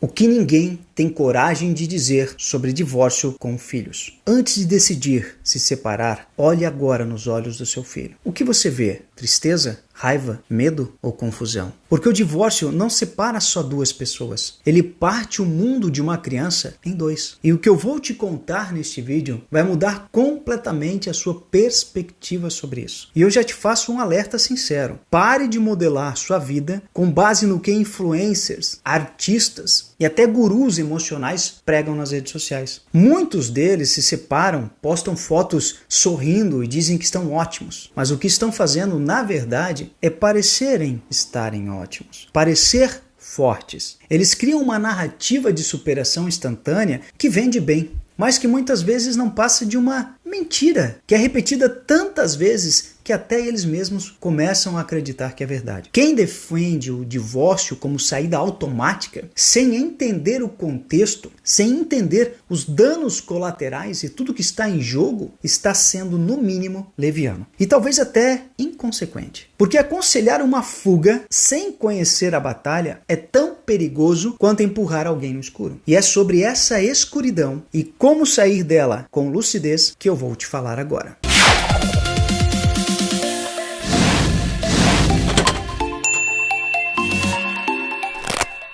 O que ninguém tem coragem de dizer sobre divórcio com filhos. Antes de decidir se separar, olhe agora nos olhos do seu filho. O que você vê? Tristeza, raiva, medo ou confusão? Porque o divórcio não separa só duas pessoas. Ele parte o mundo de uma criança em dois. E o que eu vou te contar neste vídeo vai mudar completamente a sua perspectiva sobre isso. E eu já te faço um alerta sincero. Pare de modelar sua vida com base no que influencers, artistas e até gurus emocionais pregam nas redes sociais. Muitos deles se separam, postam fotos sorrindo e dizem que estão ótimos. Mas o que estão fazendo, na verdade, é parecerem estarem ótimos. Parecer fortes. Eles criam uma narrativa de superação instantânea que vende bem, mas que muitas vezes não passa de uma mentira, que é repetida tantas vezes que até eles mesmos começam a acreditar que é verdade. Quem defende o divórcio como saída automática, sem entender o contexto, sem entender os danos colaterais e tudo que está em jogo, está sendo, no mínimo, leviano. E talvez até inconsequente. Porque aconselhar uma fuga sem conhecer a batalha é tão perigoso quanto empurrar alguém no escuro. E é sobre essa escuridão e como sair dela com lucidez que eu vou te falar agora.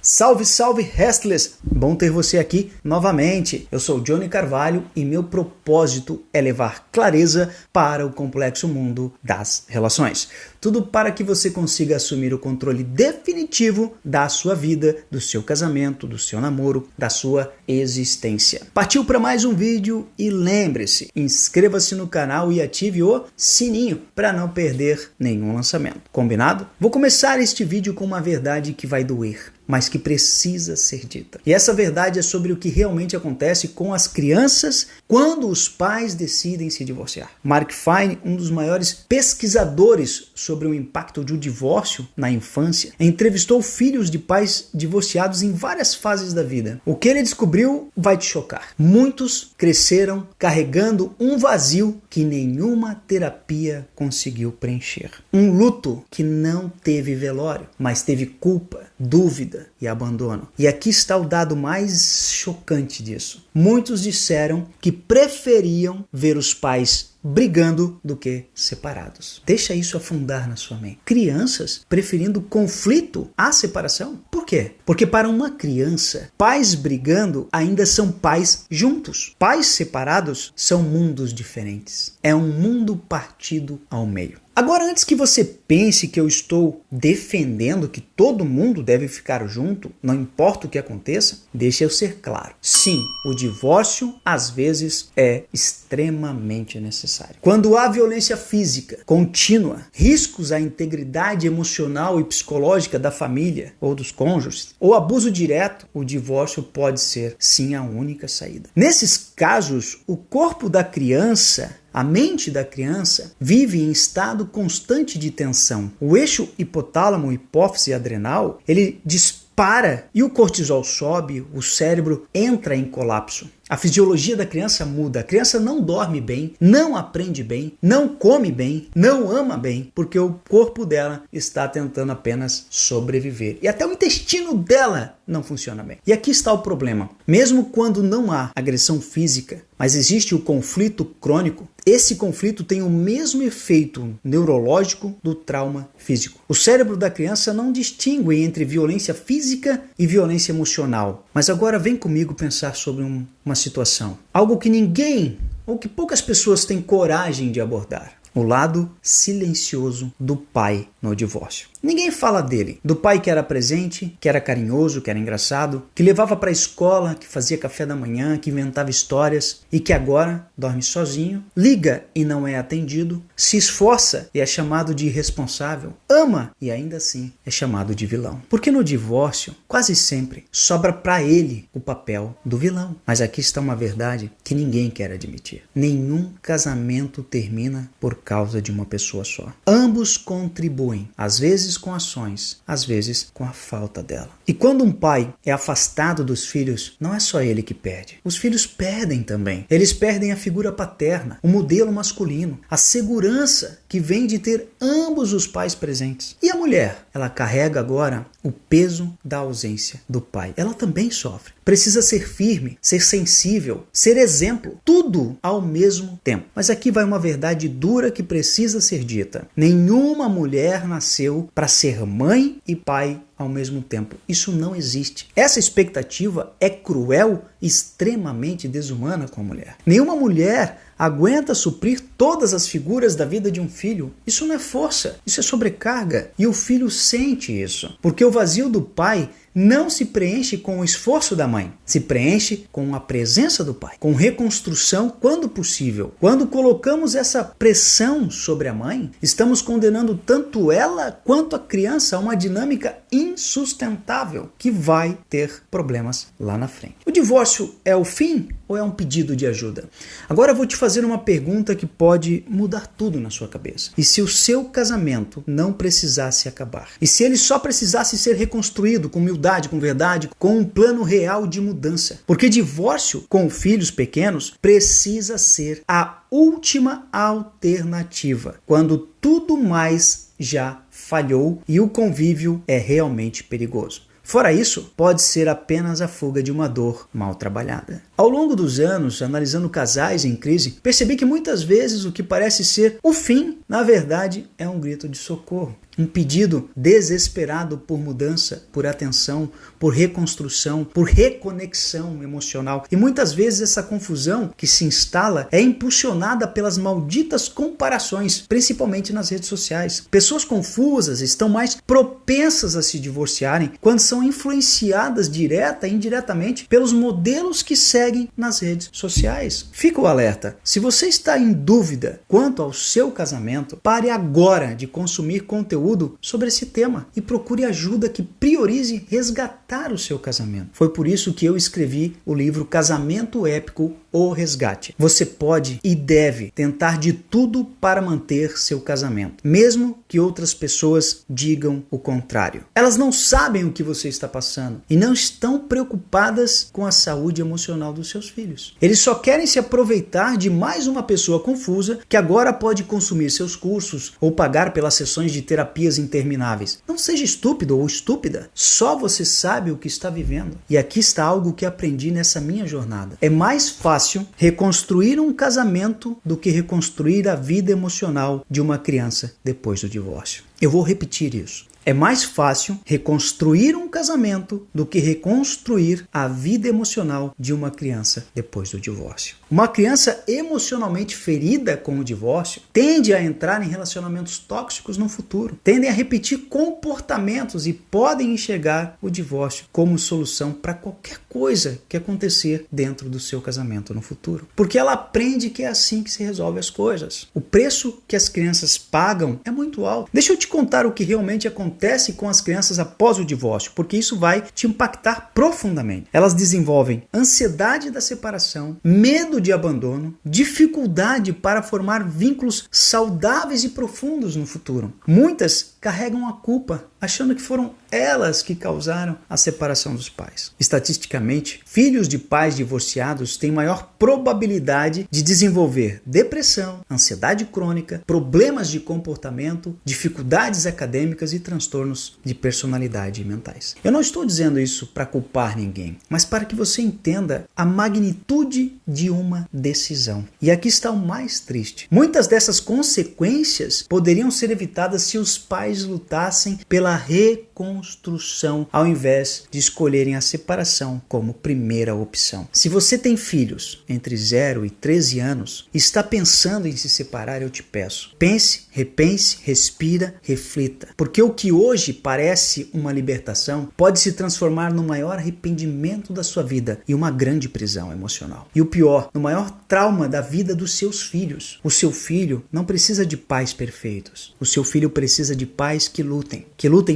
Salve, salve, Restless! Bom ter você aqui novamente. Eu sou Johnny Carvalho e meu propósito é levar clareza para o complexo mundo das relações. Tudo para que você consiga assumir o controle definitivo da sua vida, do seu casamento, do seu namoro, da sua existência. Partiu para mais um vídeo e lembre-se, inscreva-se no canal e ative o sininho para não perder nenhum lançamento. Combinado? Vou começar este vídeo com uma verdade que vai doer, mas que precisa ser dita. E essa verdade é sobre o que realmente acontece com as crianças quando os pais decidem se divorciar. Mark Fine, um dos maiores pesquisadores sobre o impacto de um divórcio na infância, entrevistou filhos de pais divorciados em várias fases da vida. O que ele descobriu vai te chocar. Muitos cresceram carregando um vazio que nenhuma terapia conseguiu preencher. Um luto que não teve velório, mas teve culpa, dúvida e abandono. E aqui está o dado mais chocante disso. Muitos disseram que preferiam ver os pais brigando do que separados. Deixa isso afundar na sua mente. Crianças preferindo conflito à separação? Por quê? Porque para uma criança, pais brigando ainda são pais juntos. Pais separados são mundos diferentes. É um mundo partido ao meio. Agora, antes que você pense que eu estou defendendo que todo mundo deve ficar junto, não importa o que aconteça, deixa eu ser claro. Sim, o divórcio às vezes é extremamente necessário. Quando há violência física contínua, riscos à integridade emocional e psicológica da família ou dos cônjuges, ou abuso direto, o divórcio pode ser sim a única saída. Nesses casos, o corpo da criança, a mente da criança vive em estado constante de tensão. O eixo hipotálamo, hipófise adrenal, ele dispara e o cortisol sobe, o cérebro entra em colapso. A fisiologia da criança muda. A criança não dorme bem, não aprende bem, não come bem, não ama bem, porque o corpo dela está tentando apenas sobreviver. E até o intestino dela não funciona bem. E aqui está o problema. Mesmo quando não há agressão física, mas existe o conflito crônico, esse conflito tem o mesmo efeito neurológico do trauma físico. O cérebro da criança não distingue entre violência física e violência emocional. Mas agora vem comigo pensar sobre uma situação. Algo que ninguém ou que poucas pessoas têm coragem de abordar. O lado silencioso do pai no divórcio. Ninguém fala dele, do pai que era presente, que era carinhoso, que era engraçado, que levava para a escola, que fazia café da manhã, que inventava histórias e que agora dorme sozinho, liga e não é atendido, se esforça e é chamado de irresponsável, ama e ainda assim é chamado de vilão. Porque no divórcio, quase sempre, sobra para ele o papel do vilão. Mas aqui está uma verdade que ninguém quer admitir. Nenhum casamento termina por causa de uma pessoa só. Ambos contribuem, às vezes com ações, às vezes com a falta dela. E quando um pai é afastado dos filhos, não é só ele que perde. Os filhos perdem também. Eles perdem a figura paterna, o modelo masculino, a segurança que vem de ter ambos os pais presentes. E a mulher? ela carrega agora o peso da ausência do pai. Ela também sofre. Precisa ser firme, ser sensível, ser exemplo, tudo ao mesmo tempo. Mas aqui vai uma verdade dura que precisa ser dita. Nenhuma mulher nasceu para ser mãe e pai ao mesmo tempo. Isso não existe. Essa expectativa é cruel e extremamente desumana com a mulher. Nenhuma mulher aguenta suprir todas as figuras da vida de um filho. Isso não é força, isso é sobrecarga. E o filho sente isso, porque o vazio do pai não se preenche com o esforço da mãe, se preenche com a presença do pai, com reconstrução quando possível. Quando colocamos essa pressão sobre a mãe, estamos condenando tanto ela quanto a criança a uma dinâmica insustentável que vai ter problemas lá na frente. O divórcio é o fim ou é um pedido de ajuda? Agora eu vou te fazer uma pergunta que pode mudar tudo na sua cabeça. E se o seu casamento não precisasse acabar? E se ele só precisasse ser reconstruído com humildade, com verdade, com um plano real de mudança? Porque divórcio com filhos pequenos precisa ser a última alternativa, quando tudo mais já falhou e o convívio é realmente perigoso. Fora isso, pode ser apenas a fuga de uma dor mal trabalhada. Ao longo dos anos, analisando casais em crise, percebi que muitas vezes o que parece ser o fim, na verdade, é um grito de socorro. Um pedido desesperado por mudança, por atenção, por reconstrução, por reconexão emocional. E muitas vezes essa confusão que se instala é impulsionada pelas malditas comparações, principalmente nas redes sociais. Pessoas confusas estão mais propensas a se divorciarem quando são influenciadas direta e indiretamente pelos modelos que seguem nas redes sociais. Fica o alerta. Se você está em dúvida quanto ao seu casamento, pare agora de consumir conteúdo sobre esse tema e procure ajuda que priorize resgatar o seu casamento. Foi por isso que eu escrevi o livro Casamento Épico: O Resgate. Você pode e deve tentar de tudo para manter seu casamento, mesmo que outras pessoas digam o contrário. Elas não sabem o que você está passando e não estão preocupadas com a saúde emocional dos seus filhos. Eles só querem se aproveitar de mais uma pessoa confusa que agora pode consumir seus cursos ou pagar pelas sessões de terapias intermináveis. Não seja estúpido ou estúpida. Só você sabe o que está vivendo. E aqui está algo que aprendi nessa minha jornada. É mais fácil reconstruir um casamento do que reconstruir a vida emocional de uma criança depois do divórcio. Eu vou repetir isso. É mais fácil reconstruir um casamento do que reconstruir a vida emocional de uma criança depois do divórcio. Uma criança emocionalmente ferida com o divórcio tende a entrar em relacionamentos tóxicos no futuro, tendem a repetir comportamentos e podem enxergar o divórcio como solução para qualquer coisa que acontecer dentro do seu casamento no futuro. Porque ela aprende que é assim que se resolve as coisas. O preço que as crianças pagam é muito alto. Deixa eu te contar o que realmente acontece com as crianças após o divórcio, porque isso vai te impactar profundamente. Elas desenvolvem ansiedade da separação, medo de abandono, dificuldade para formar vínculos saudáveis e profundos no futuro. Muitas carregam a culpa, achando que foram elas que causaram a separação dos pais. Estatisticamente, filhos de pais divorciados têm maior probabilidade de desenvolver depressão, ansiedade crônica, problemas de comportamento, dificuldades acadêmicas e transtornos de personalidade mentais. Eu não estou dizendo isso para culpar ninguém, mas para que você entenda a magnitude de uma decisão. E aqui está o mais triste. Muitas dessas consequências poderiam ser evitadas se os pais lutassem pela reconstrução, ao invés de escolherem a separação como primeira opção. Se você tem filhos entre 0 e 13 anos e está pensando em se separar, eu te peço, pense, repense, respira, reflita. Porque o que hoje parece uma libertação pode se transformar no maior arrependimento da sua vida e uma grande prisão emocional. E o pior, no maior trauma da vida dos seus filhos. O seu filho não precisa de pais perfeitos. O seu filho precisa de pais que lutem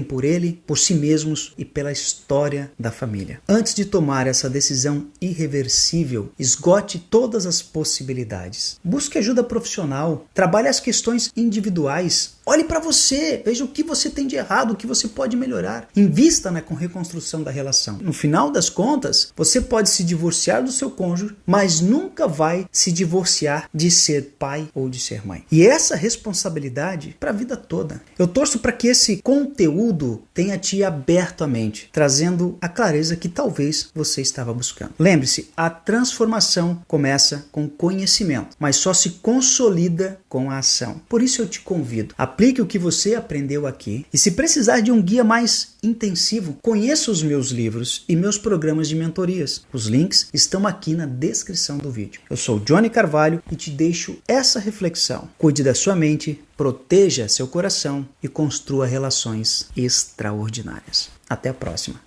por ele, por si mesmos e pela história da família. Antes de tomar essa decisão irreversível, esgote todas as possibilidades. Busque ajuda profissional, trabalhe as questões individuais, Olhe para você, veja o que você tem de errado, o que você pode melhorar. Invista com reconstrução da relação. No final das contas, você pode se divorciar do seu cônjuge, mas nunca vai se divorciar de ser pai ou de ser mãe. E essa responsabilidade para a vida toda. Eu torço para que esse conteúdo tenha te aberto a mente, trazendo a clareza que talvez você estava buscando. Lembre-se, a transformação começa com conhecimento, mas só se consolida com a ação. Por isso eu te convido, aplique o que você aprendeu aqui e se precisar de um guia mais intensivo, conheça os meus livros e meus programas de mentorias. Os links estão aqui na descrição do vídeo. Eu sou Johnny Carvalho e te deixo essa reflexão. Cuide da sua mente, proteja seu coração e construa relações extraordinárias. Até a próxima.